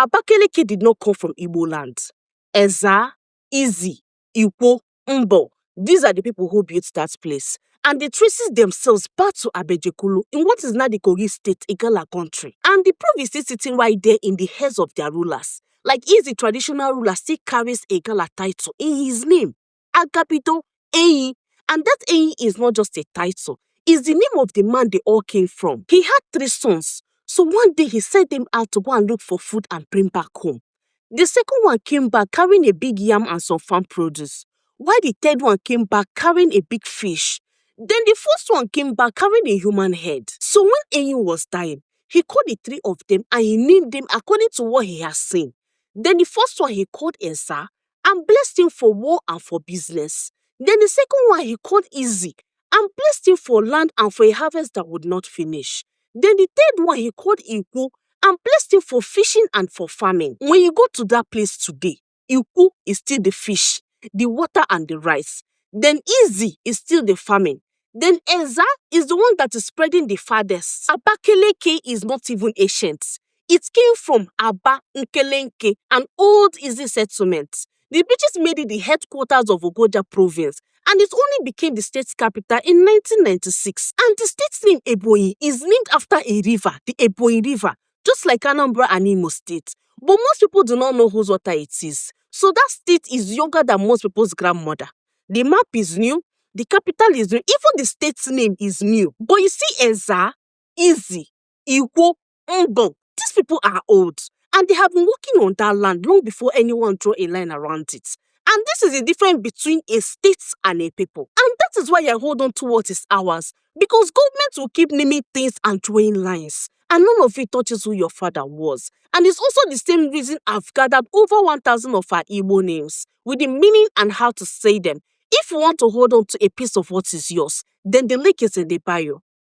Abakaliki did not come from Igbo land. Ezza, Izzi, Ikwo, Ngbo, these are the people who built that place. And they traces themselves back to Abejukolo in what is now the Kogi State, Igala country. And the proof is still sitting right there in the heads of their rulers. Like Izzi, traditional ruler, still carries a Igala title in his name, Agabidu and Enyi. And that Enyi is not just a title, it's the name of the man they all came from. He had 3 sons. So one day he sent them out to go and look for food and bring back home. The second one came back carrying a big yam and some farm produce, while the third one came back carrying a big fish. Then the first one came back carrying a human head. So when Enyi was dying, he called the 3 of them and he named them according to what he has seen. Then the first one he called Ezza and blessed him for war and for business. Then the second one he called Izzi and blessed him for land and for a harvest that would not finish. Then the third one he called Ikwo and blessed him for fishing and for farming. When you go to that place today, Ikwo is still the fish, the water and the rice. Then Izzi is still the farming. Then Ezza is the one that is spreading the farthest. Abakaliki is not even ancient. It came from Abakaliki, an old Izzi settlement. The British made it the headquarters of Ogoja province, and it only became the state capital in 1996. And the state's name Ebonyi is named after a river, the Ebonyi River, just like Anambra and Imo State. But most people do not know whose water it is. So that state is younger than most people's grandmother. The map is new, the capital is new, even the state's name is new. But you see Ezza, Izzi, Ikwo, Ngbo, these people are old. And they have been working on that land long before anyone drew a line around it. And this is the difference between a state and a people. And that is why I hold on to what is ours. Because government will keep naming things and drawing lines. And none of it touches who your father was. And it's also the same reason I've gathered over 1,000 of our Igbo names with the meaning and how to say them. If you want to hold on to a piece of what is yours, then the link is in the bio.